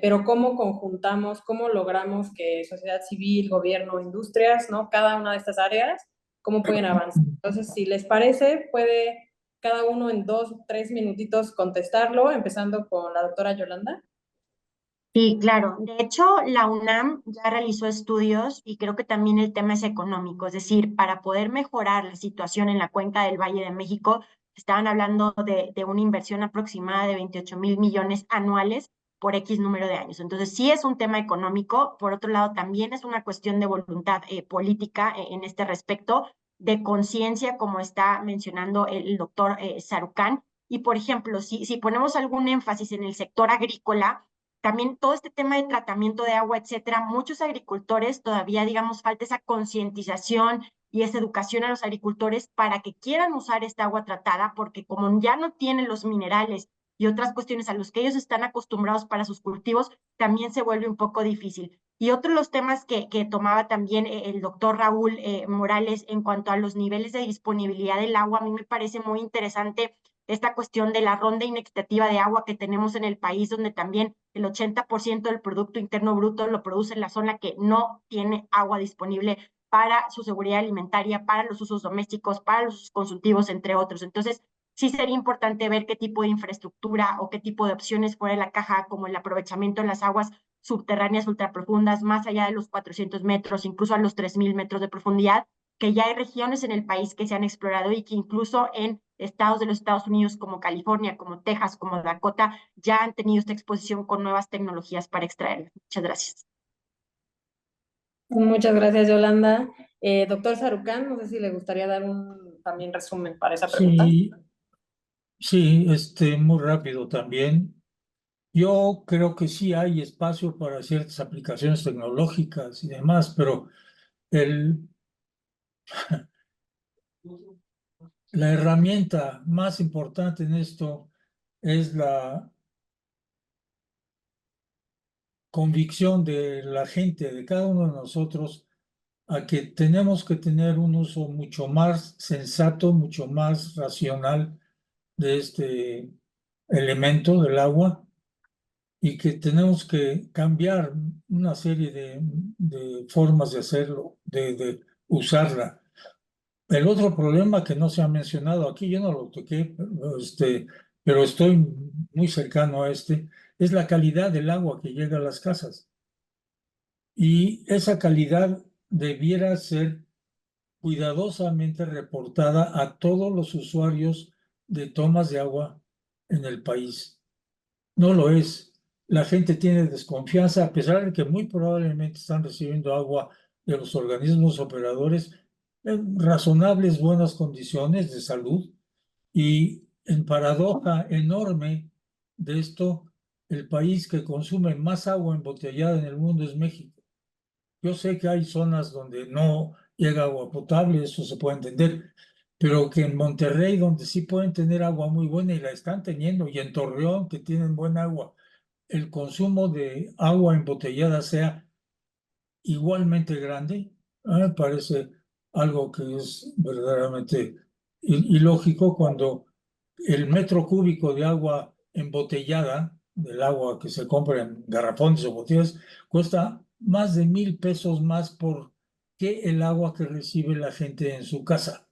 S1: pero ¿cómo conjuntamos, cómo logramos que sociedad civil, gobierno, industrias, ¿no? Cada una de estas áreas, cómo pueden avanzar? Entonces, si les parece, puede cada uno en 2, 3 minutitos contestarlo, empezando con la doctora Yolanda.
S2: Sí, claro. De hecho, la UNAM ya realizó estudios y creo que también el tema es económico, es decir, para poder mejorar la situación en la cuenca del Valle de México, estaban hablando de una inversión aproximada de 28,000 millones anuales por X número de años. Entonces, sí es un tema económico, por otro lado, también es una cuestión de voluntad política en este respecto, de conciencia, como está mencionando el doctor Sarucán. Y, por ejemplo, si ponemos algún énfasis en el sector agrícola, también todo este tema de tratamiento de agua, etcétera, muchos agricultores todavía, digamos, falta esa concientización y esa educación a los agricultores para que quieran usar esta agua tratada, porque como ya no tienen los minerales y otras cuestiones a los que ellos están acostumbrados para sus cultivos, también se vuelve un poco difícil. Y otro de los temas que tomaba también el doctor Raúl Morales en cuanto a los niveles de disponibilidad del agua, a mí me parece muy interesante esta cuestión de la ronda inequitativa de agua que tenemos en el país, donde también el 80% del Producto Interno Bruto lo produce en la zona que no tiene agua disponible para su seguridad alimentaria, para los usos domésticos, para los usos consultivos, entre otros. Entonces, sí sería importante ver qué tipo de infraestructura o qué tipo de opciones fuera de la caja, como el aprovechamiento en las aguas subterráneas ultraprofundas, más allá de los 400 metros, incluso a los 3,000 metros de profundidad, que ya hay regiones en el país que se han explorado y que incluso en estados de los Estados Unidos como California, como Texas, como Dakota, ya han tenido esta exposición con nuevas tecnologías para extraerla. Muchas gracias.
S1: Muchas gracias, Yolanda. Doctor Sarucán, no sé si le gustaría dar un también resumen para esa pregunta.
S3: Sí, sí, muy rápido también. Yo creo que sí hay espacio para ciertas aplicaciones tecnológicas y demás, pero el, la herramienta más importante en esto es la convicción de la gente, de cada uno de nosotros, a que tenemos que tener un uso mucho más sensato, mucho más racional de este elemento del agua y que tenemos que cambiar una serie de formas de hacerlo, de usarla. El otro problema que no se ha mencionado aquí, yo no lo toqué, pero estoy muy cercano a es la calidad del agua que llega a las casas. Y esa calidad debiera ser cuidadosamente reportada a todos los usuarios de tomas de agua en el país. No lo es. La gente tiene desconfianza, a pesar de que muy probablemente están recibiendo agua de los organismos operadores en razonables buenas condiciones de salud. Y en paradoja enorme de esto, el país que consume más agua embotellada en el mundo es México. Yo sé que hay zonas donde no llega agua potable, eso se puede entender, pero que en Monterrey, donde sí pueden tener agua muy buena y la están teniendo, y en Torreón, que tienen buen agua, el consumo de agua embotellada sea igualmente grande, me parece algo que es verdaderamente ilógico cuando el metro cúbico de agua embotellada, del agua que se compra en garrafones o botellas, cuesta más de 1,000 pesos más por que el agua que recibe la gente en su casa.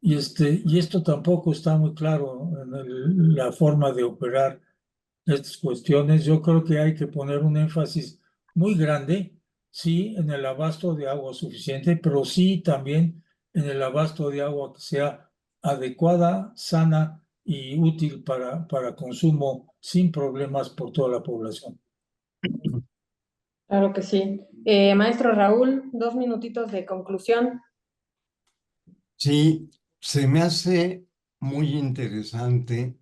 S3: Y esto tampoco está muy claro en la forma de operar estas cuestiones. Yo creo que hay que poner un énfasis muy grande, sí, en el abasto de agua suficiente, pero sí también en el abasto de agua que sea adecuada, sana y útil para consumo sin problemas por toda la población.
S1: Claro que sí. Maestro Raúl, 2 minutitos de conclusión.
S5: Sí, se me hace muy interesante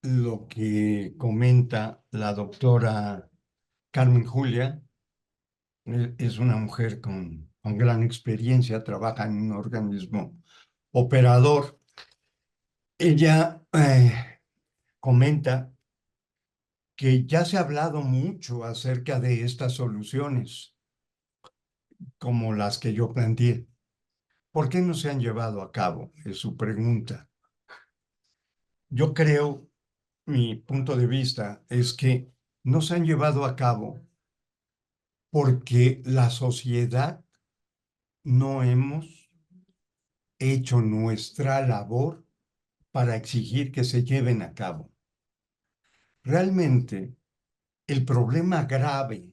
S5: lo que comenta la doctora Carmen Julia. Es una mujer con gran experiencia, trabaja en un organismo operador. Ella comenta que ya se ha hablado mucho acerca de estas soluciones, como las que yo planteé. ¿Por qué no se han llevado a cabo? Es su pregunta. Yo creo, mi punto de vista es que no se han llevado a cabo porque la sociedad no hemos hecho nuestra labor para exigir que se lleven a cabo. Realmente, el problema grave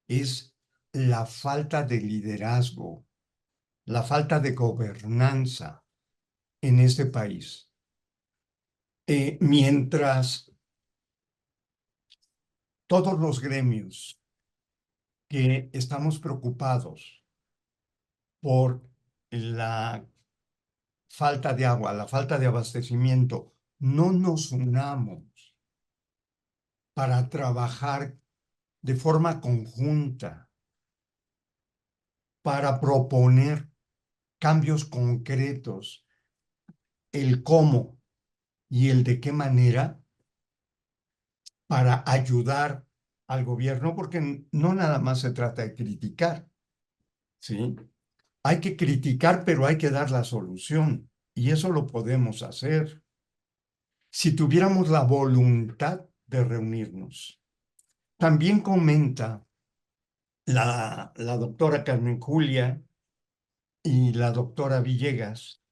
S5: es la falta de liderazgo, la falta de gobernanza en este país. Mientras todos los gremios que estamos preocupados por la falta de agua, la falta de abastecimiento, no nos unamos para trabajar de forma conjunta, para proponer cambios concretos, el cómo y el de qué manera, para ayudar al gobierno, porque no nada más se trata de criticar, ¿sí? Hay que criticar, pero hay que dar la solución, y eso lo podemos hacer si tuviéramos la voluntad de reunirnos. También comenta la doctora Carmen Julia y la doctora Villegas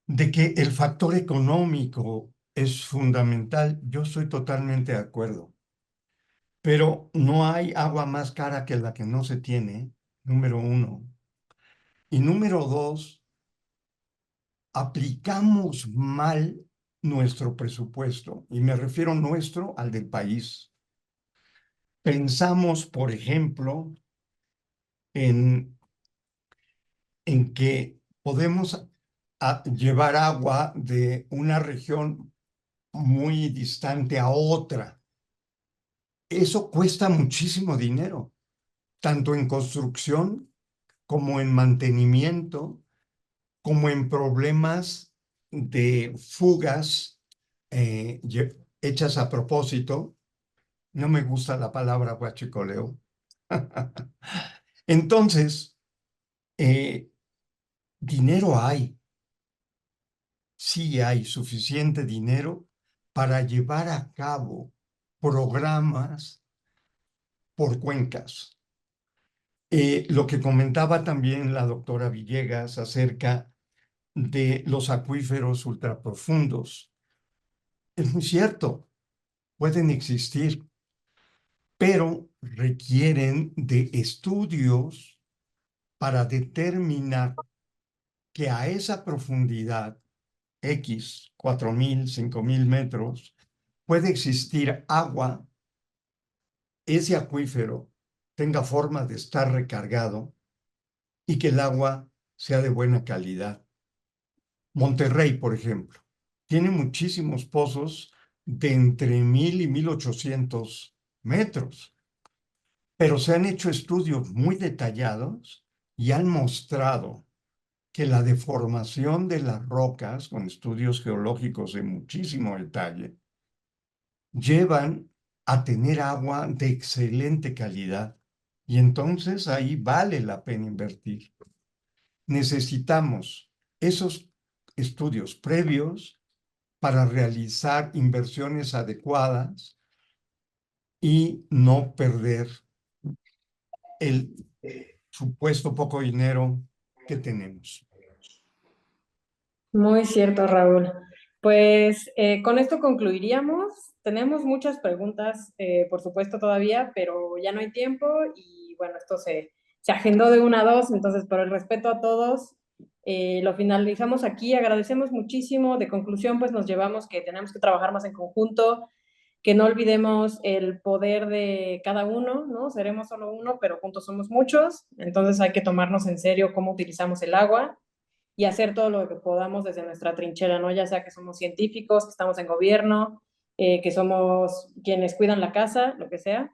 S5: de que el factor económico es fundamental. Yo estoy totalmente de acuerdo, pero no hay agua más cara que la que no se tiene, número uno. Y número dos, aplicamos mal nuestro presupuesto, y me refiero nuestro al del país. Pensamos, por ejemplo, en que podemos llevar agua de una región muy distante a otra. Eso cuesta muchísimo dinero, tanto en construcción como en mantenimiento, como en problemas de fugas hechas a propósito. No me gusta la palabra huachicoleo. Entonces, dinero hay. Sí hay suficiente dinero para llevar a cabo programas por cuencas. Lo que comentaba también la doctora Villegas acerca de los acuíferos ultraprofundos. Es muy cierto, pueden existir, pero requieren de estudios para determinar que a esa profundidad X, 4,000, 5,000 metros, puede existir agua, ese acuífero tenga forma de estar recargado y que el agua sea de buena calidad. Monterrey, por ejemplo, tiene muchísimos pozos de entre 1,000 y 1,800 metros, pero se han hecho estudios muy detallados y han mostrado que la deformación de las rocas, con estudios geológicos de muchísimo detalle, llevan a tener agua de excelente calidad, y entonces ahí vale la pena invertir. Necesitamos esos estudios previos para realizar inversiones adecuadas y no perder el supuesto poco dinero que tenemos.
S1: Muy cierto, Raúl. Pues con esto concluiríamos. Tenemos muchas preguntas, por supuesto, todavía, pero ya no hay tiempo y bueno, esto se agendó de 1 a 2, entonces por el respeto a todos, Lo finalizamos aquí, agradecemos muchísimo. De conclusión, pues nos llevamos que tenemos que trabajar más en conjunto, que no olvidemos el poder de cada uno, ¿no? Seremos solo uno, pero juntos somos muchos, entonces hay que tomarnos en serio cómo utilizamos el agua y hacer todo lo que podamos desde nuestra trinchera, ¿no? Ya sea que somos científicos, que estamos en gobierno, que somos quienes cuidan la casa, lo que sea.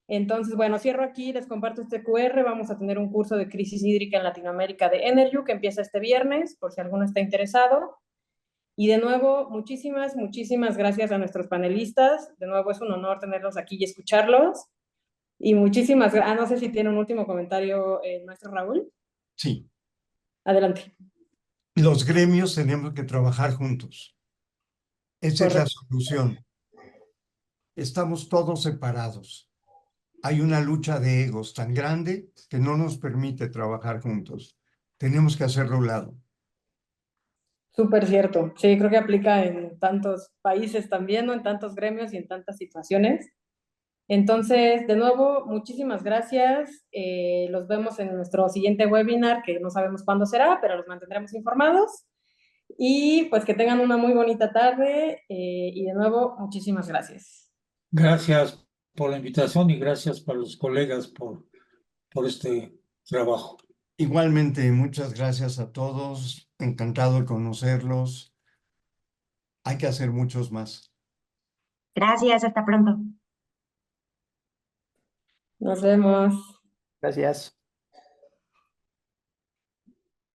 S1: Entonces, bueno, cierro aquí, les comparto este QR, vamos a tener un curso de crisis hídrica en Latinoamérica de Energy que empieza este viernes, por si alguno está interesado. Y de nuevo, muchísimas gracias a nuestros panelistas. De nuevo, es un honor tenerlos aquí y escucharlos. Y muchísimas gracias. No sé si tiene un último comentario nuestro Raúl.
S5: Sí,
S1: Adelante.
S5: los gremios tenemos que trabajar juntos. Esa es la
S1: Correcto.
S5: solución. Estamos todos separados. Hay una lucha de egos tan grande que no nos permite trabajar juntos. Tenemos que hacerlo a un lado.
S1: Súper cierto. Sí, creo que aplica en tantos países también, ¿no? En tantos gremios y en tantas situaciones. Entonces, de nuevo, muchísimas gracias. Los vemos en nuestro siguiente webinar, que no sabemos cuándo será, pero los mantendremos informados. Y pues que tengan una muy bonita tarde. Y de nuevo, muchísimas gracias.
S3: Gracias por la invitación y gracias para los colegas por este trabajo.
S5: Igualmente, muchas gracias a todos. Encantado de conocerlos. Hay que hacer muchos más.
S2: Gracias, hasta pronto.
S1: Nos vemos.
S6: Gracias.